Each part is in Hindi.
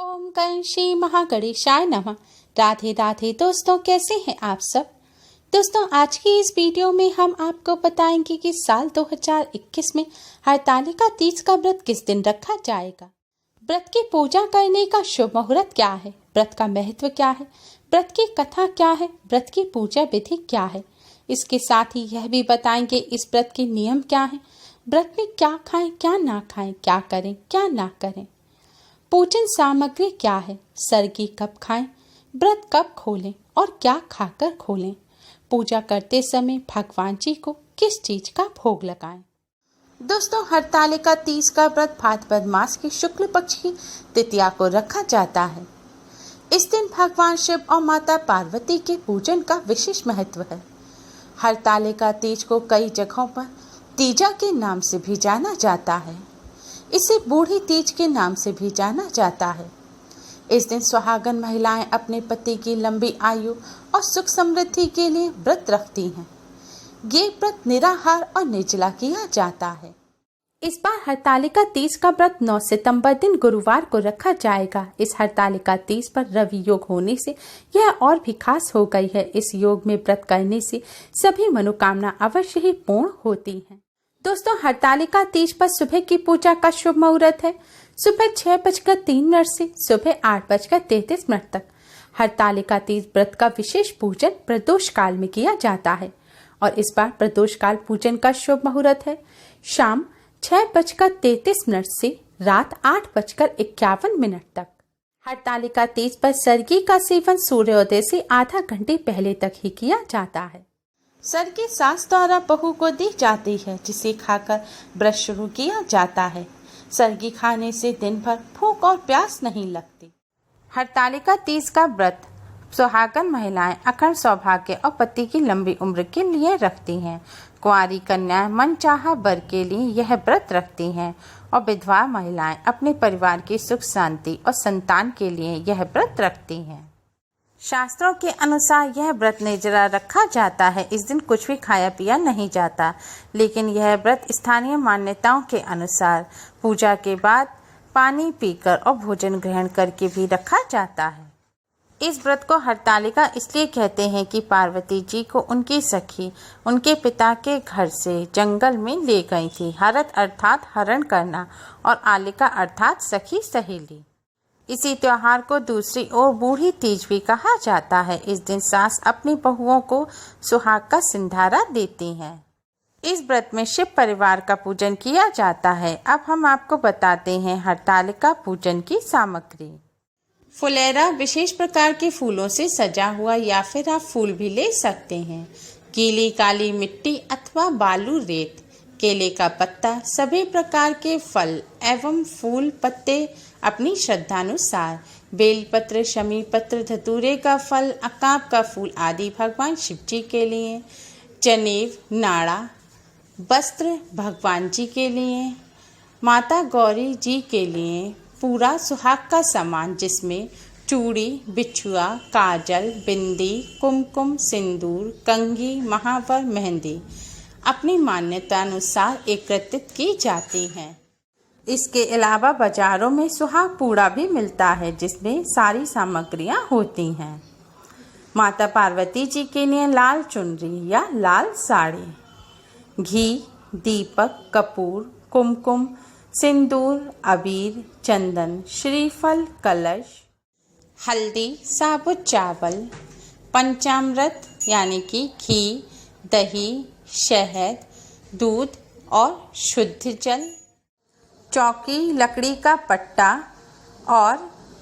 ओम गणेशी महागणेशाय नमः। राधे राधे दोस्तों, कैसे हैं आप सब। दोस्तों, आज की इस वीडियो में हम आपको बताएंगे कि साल 2021 में हरतालिका तीज का व्रत किस दिन रखा जाएगा। व्रत की पूजा करने का शुभ मुहूर्त क्या है, व्रत का महत्व क्या है, व्रत की कथा क्या है, व्रत की पूजा विधि क्या है। इसके साथ ही यह भी बताएंगे इस व्रत के नियम क्या है, व्रत में क्या खाएं क्या ना खाएं, क्या करें क्या ना करें, पूजन सामग्री क्या है, सरगी कब खाएं, व्रत कब खोलें और क्या खाकर खोलें, पूजा करते समय भगवान जी को किस चीज का भोग लगाएं। दोस्तों, हरतालिका तीज का व्रत भाद्रपद मास की शुक्ल पक्ष की तृतीया को रखा जाता है। इस दिन भगवान शिव और माता पार्वती के पूजन का विशेष महत्व है। हरतालिका तीज को कई जगहों पर तीजा के नाम से भी जाना जाता है। इसे बूढ़ी तीज के नाम से भी जाना जाता है। इस दिन सुहागन महिलाएं अपने पति की लंबी आयु और सुख समृद्धि के लिए व्रत रखती हैं। ये व्रत निराहार और निर्जला किया जाता है। इस बार हरतालिका तीज का व्रत 9 सितंबर दिन गुरुवार को रखा जाएगा। इस हरतालिका तीज पर रवि योग होने से यह और भी खास हो गई है। इस योग में व्रत करने से सभी मनोकामना अवश्य ही पूर्ण होती हैं। दोस्तों, हरतालिका तीज पर सुबह की पूजा का शुभ मुहूर्त है सुबह 6:03 से सुबह 8:33 तक। हरतालिका तीज व्रत का विशेष पूजन प्रदोष काल में किया जाता है और इस बार प्रदोष काल पूजन का शुभ मुहूर्त है शाम 6:33 से रात 8:51 तक। हरतालिका तीज पर सरगी का सेवन सूर्योदय से आधा घंटे पहले तक ही किया जाता है। सरगी सास द्वारा बहू को दी जाती है, जिसे खाकर व्रत शुरू किया जाता है। सरगी खाने से दिन भर भूख और प्यास नहीं लगती। हरतालिका तीज का व्रत सुहागन महिलाएं अखंड सौभाग्य और पति की लंबी उम्र के लिए रखती हैं। कुंवारी कन्या मनचाहा वर के लिए यह व्रत रखती हैं और विधवा महिलाएं अपने परिवार की सुख शांति और संतान के लिए यह व्रत रखती हैं। शास्त्रों के अनुसार यह व्रत निर्जला रखा जाता है। इस दिन कुछ भी खाया पिया नहीं जाता, लेकिन यह व्रत स्थानीय मान्यताओं के अनुसार पूजा के बाद पानी पीकर और भोजन ग्रहण करके भी रखा जाता है। इस व्रत को हरतालिका इसलिए कहते हैं कि पार्वती जी को उनकी सखी उनके पिता के घर से जंगल में ले गई थी। हरत अर्थात हरण करना और आलिका अर्थात सखी सहेली। इसी त्योहार को दूसरी ओर बूढ़ी तीज भी कहा जाता है। इस दिन सास अपनी बहुओं को सुहाग का सिंधारा देती हैं। इस व्रत में शिव परिवार का पूजन किया जाता है। अब हम आपको बताते हैं हरतालिका पूजन की सामग्री। फुलेरा विशेष प्रकार के फूलों से सजा हुआ या फिर आप फूल भी ले सकते हैं। गीली काली मिट्टी अथवा बालू रेत, केले का पत्ता, सभी प्रकार के फल एवं फूल पत्ते अपनी श्रद्धानुसार, बेलपत्र, शमी पत्र, धतूरे का फल, अकाप का फूल आदि भगवान शिव जी के लिए, जनेव, नाड़ा, वस्त्र भगवान जी के लिए, माता गौरी जी के लिए पूरा सुहाग का सामान जिसमें चूड़ी, बिछुआ, काजल, बिंदी, कुमकुम, सिंदूर, कंघी, महावर, मेहंदी अपनी मान्यता अनुसार एकत्रित की जाती हैं। इसके अलावा बाजारों में सुहाग पूड़ा भी मिलता है, जिसमें सारी सामग्रियां होती हैं। माता पार्वती जी के लिए लाल चुनरी या लाल साड़ी, घी, दीपक, कपूर, कुमकुम, सिंदूर, अबीर, चंदन, श्रीफल, कलश, हल्दी, साबुत चावल, पंचामृत यानी कि घी, दही, शहद, दूध और शुद्ध जल, चौकी, लकड़ी का पट्टा और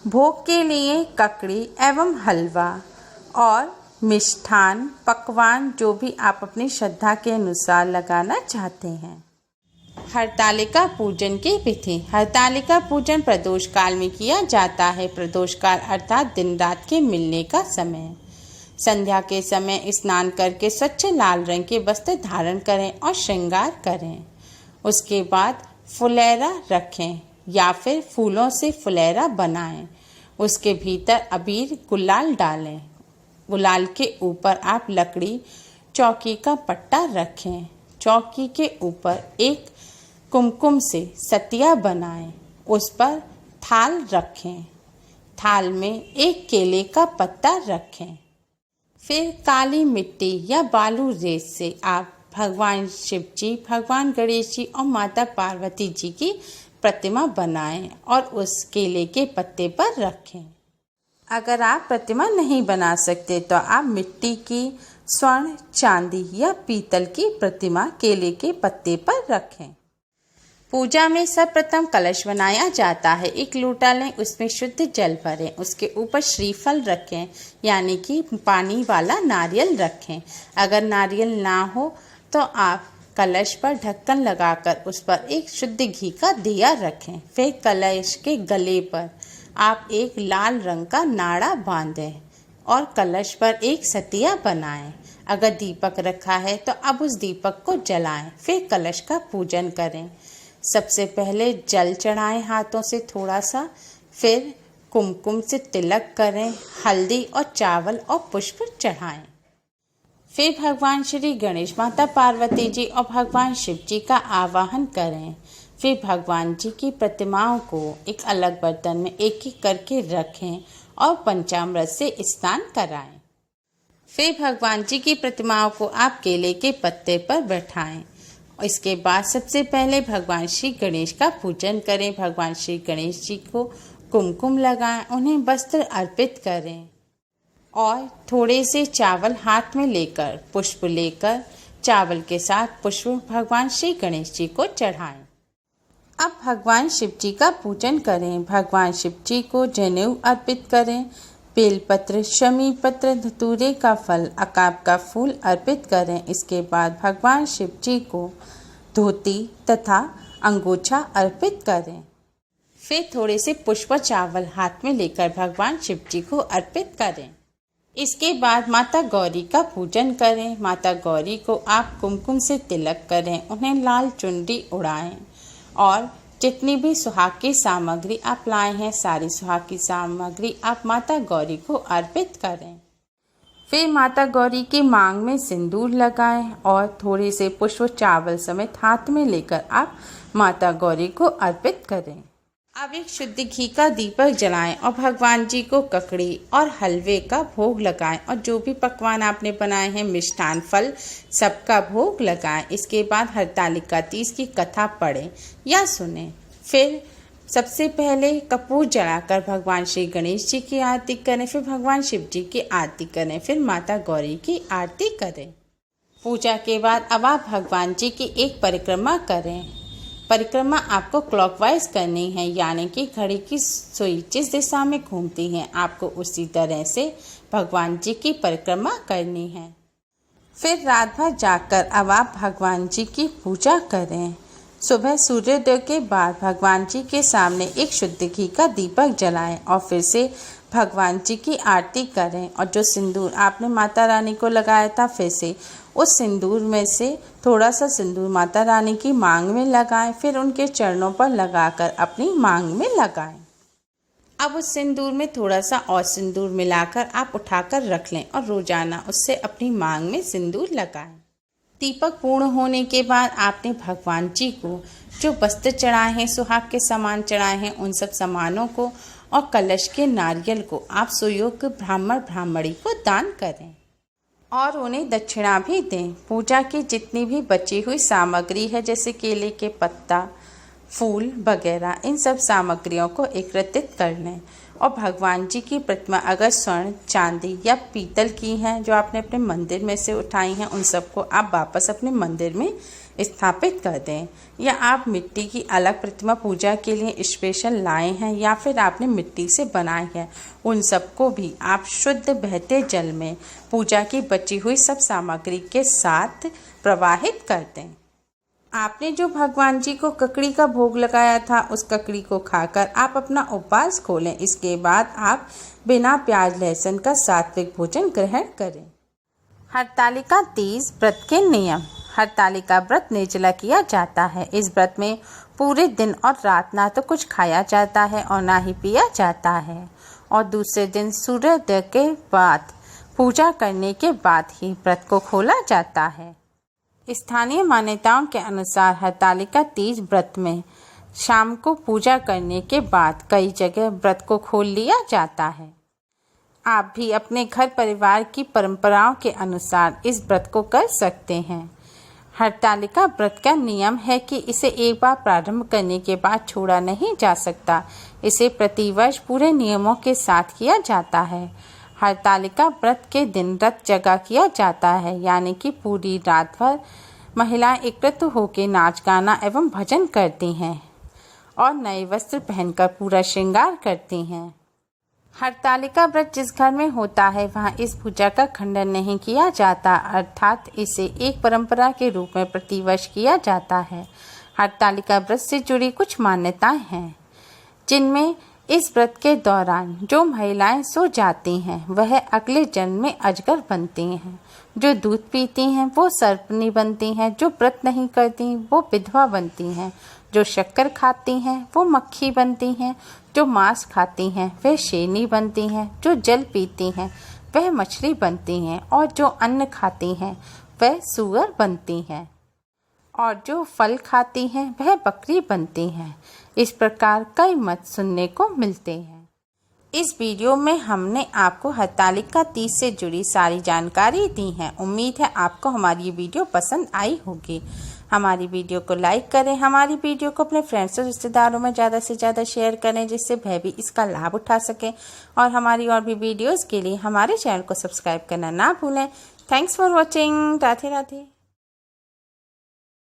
भोग के लिए ककड़ी एवं हलवा और मिष्ठान पकवान जो भी आप अपनी श्रद्धा के अनुसार लगाना चाहते हैं। हरतालिका पूजन की विधि। हरतालिका पूजन प्रदोष काल में किया जाता है। प्रदोष काल अर्थात दिन रात के मिलने का समय। संध्या के समय स्नान करके स्वच्छ लाल रंग के वस्त्र धारण करें और श्रृंगार करें। उसके बाद फुलेरा रखें या फिर फूलों से फुलेरा बनाएं। उसके भीतर अबीर गुलाल डालें। गुलाल के ऊपर आप लकड़ी चौकी का पट्टा रखें। चौकी के ऊपर एक कुमकुम से सतिया बनाएं। उस पर थाल रखें। थाल में एक केले का पत्ता रखें। फिर काली मिट्टी या बालू रेत से आप भगवान शिव जी, भगवान गणेश जी और माता पार्वती जी की प्रतिमा बनाएं और उस केले के पत्ते पर रखें। अगर आप प्रतिमा नहीं बना सकते तो आप मिट्टी की, स्वर्ण, चांदी या पीतल की प्रतिमा केले के पत्ते पर रखें। पूजा में सर्वप्रथम कलश बनाया जाता है। एक लोटा लें, उसमें शुद्ध जल भरें, उसके ऊपर श्रीफल रखें यानी कि पानी वाला नारियल रखें। अगर नारियल ना हो तो आप कलश पर ढक्कन लगाकर उस पर एक शुद्ध घी का दिया रखें। फिर कलश के गले पर आप एक लाल रंग का नाड़ा बांधें और कलश पर एक सतिया बनाएं। अगर दीपक रखा है तो अब उस दीपक को जलाएं। फिर कलश का पूजन करें। सबसे पहले जल चढ़ाएं हाथों से थोड़ा सा, फिर कुमकुम से तिलक करें, हल्दी और चावल और पुष्प चढ़ाएं। फिर भगवान श्री गणेश, माता पार्वती जी और भगवान शिव जी का आवाहन करें। फिर भगवान जी की प्रतिमाओं को एक अलग बर्तन में एक एक करके रखें और पंचामृत से स्नान कराएं। फिर भगवान जी की प्रतिमाओं को आप केले के पत्ते पर बैठाएं। इसके बाद सबसे पहले भगवान श्री गणेश का पूजन करें। भगवान श्री गणेश जी को कुमकुम लगाएं, उन्हें वस्त्र अर्पित करें और थोड़े से चावल हाथ में लेकर, पुष्प लेकर चावल के साथ पुष्प भगवान श्री गणेश जी को चढ़ाएं। अब भगवान शिव जी का पूजन करें। भगवान शिव जी को जनेऊ अर्पित करें। बेलपत्र, शमी पत्र, धतूरे का फल, अकाब का फूल अर्पित करें। इसके बाद भगवान शिव जी को धोती तथा अंगोछा अर्पित करें। फिर थोड़े से पुष्प चावल हाथ में लेकर भगवान शिव जी को अर्पित करें। इसके बाद माता गौरी का पूजन करें। माता गौरी को आप कुमकुम से तिलक करें, उन्हें लाल चुनरी उड़ाएं और जितनी भी सुहाग की सामग्री आप लाए हैं, सारी सुहाग की सामग्री आप माता गौरी को अर्पित करें। फिर माता गौरी की मांग में सिंदूर लगाएं और थोड़े से पुष्प चावल समेत हाथ में लेकर आप माता गौरी को अर्पित करें। अब एक शुद्ध घी का दीपक जलाएं और भगवान जी को ककड़ी और हलवे का भोग लगाएं और जो भी पकवान आपने बनाए हैं, मिष्ठान, फल, सबका भोग लगाएं। इसके बाद हरतालिका तीज की कथा पढ़ें या सुनें। फिर सबसे पहले कपूर जलाकर भगवान श्री गणेश जी की आरती करें, फिर भगवान शिव जी की आरती करें, फिर माता गौरी की आरती करें। पूजा के बाद अब आप भगवान जी की एक परिक्रमा करें। परिक्रमा आपको क्लॉकवाइज करनी है, यानी कि घड़ी की सुई जिस दिशा में घूमती है आपको उसी तरह से भगवान जी की परिक्रमा करनी है। फिर रात भर जागकर अब आप भगवान जी की पूजा करें। सुबह सूर्योदय के बाद भगवान जी के सामने एक शुद्ध घी का दीपक जलाएं और फिर से भगवान जी की आरती करें और जो सिंदूर आपने माता रानी को लगाया था, फिर से उस सिंदूर में से थोड़ा सा सिंदूर माता रानी की मांग में लगाएं, फिर उनके चरणों पर लगाकर अपनी मांग में लगाएं। अब उस सिंदूर में थोड़ा सा और सिंदूर मिलाकर आप उठाकर रख लें और रोजाना उससे अपनी मांग में सिंदूर लगाएं। दीपक पूर्ण होने के बाद आपने भगवान जी को जो वस्त्र चढ़ाए हैं, सुहाग के सामान चढ़ाए हैं, उन सब सामानों को और कलश के नारियल को आप सुयोग्य ब्राह्मण ब्राह्मणी को दान करें और उन्हें दक्षिणा भी दें। पूजा की जितनी भी बची हुई सामग्री है, जैसे केले के पत्ता, फूल वगैरह, इन सब सामग्रियों को एकत्रित कर लें और भगवान जी की प्रतिमा अगर स्वर्ण, चांदी या पीतल की हैं जो आपने अपने मंदिर में से उठाई हैं, उन सबको आप वापस अपने मंदिर में स्थापित कर दें। या आप मिट्टी की अलग प्रतिमा पूजा के लिए स्पेशल लाए हैं या फिर आपने मिट्टी से बनाए हैं, उन सबको भी आप शुद्ध बहते जल में पूजा की बची हुई सब सामग्री के साथ प्रवाहित कर दें। आपने जो भगवान जी को ककड़ी का भोग लगाया था, उस ककड़ी को खाकर आप अपना उपवास खोलें। इसके बाद आप बिना प्याज लहसुन का सात्विक भोजन ग्रहण करें। हरतालिका तीज व्रत के नियम। हरतालिका व्रत निर्जला किया जाता है। इस व्रत में पूरे दिन और रात ना तो कुछ खाया जाता है और ना ही पिया जाता है और दूसरे दिन सूर्योदय के बाद पूजा करने के बाद ही व्रत को खोला जाता है। स्थानीय मान्यताओं के अनुसार हरतालिका तीज व्रत में शाम को पूजा करने के बाद कई जगह व्रत को खोल लिया जाता है। आप भी अपने घर परिवार की परंपराओं के अनुसार इस व्रत को कर सकते हैं। हरतालिका व्रत का नियम है कि इसे एक बार प्रारंभ करने के बाद छोड़ा नहीं जा सकता। इसे प्रतिवर्ष पूरे नियमों के साथ किया जाता है। हरतालिका व्रत के दिन व्रत जगा किया जाता है, यानी कि पूरी रात भर महिलाएं एकत्र होकर नाच गाना एवं भजन करती हैं और नए वस्त्र पहनकर पूरा श्रृंगार करती हैं। हरतालिका व्रत जिस घर में होता है वहाँ इस पूजा का खंडन नहीं किया जाता, अर्थात इसे एक परंपरा के रूप में प्रतिवर्ष किया जाता है। हरतालिका व्रत से जुड़ी कुछ मान्यताएं हैं, जिनमें इस व्रत के दौरान जो महिलाएं सो जाती हैं वह अगले जन्म में अजगर बनती हैं। जो दूध पीती हैं वो सर्पनी बनती हैं। जो व्रत नहीं करती वो विधवा बनती हैं। जो शक्कर खाती हैं वो मक्खी बनती हैं। जो मांस खाती हैं वह शेरनी बनती हैं। जो जल पीती हैं वह मछली बनती हैं और जो अन्न खाती हैं वह सूअर बनती हैं और जो फल खाती हैं वह बकरी बनती हैं। इस प्रकार कई मत सुनने को मिलते हैं। इस वीडियो में हमने आपको हरतालिका तीज से जुड़ी सारी जानकारी दी है। उम्मीद है आपको हमारी ये वीडियो पसंद आई होगी। हमारी वीडियो को लाइक करें, हमारी वीडियो को अपने फ्रेंड्स और रिश्तेदारों में ज़्यादा से ज़्यादा शेयर करें, जिससे वह भी इसका लाभ उठा सकें। और हमारी और भी वीडियोज़ के लिए हमारे चैनल को सब्सक्राइब करना ना भूलें। Thanks for watching. Radhe Radhe.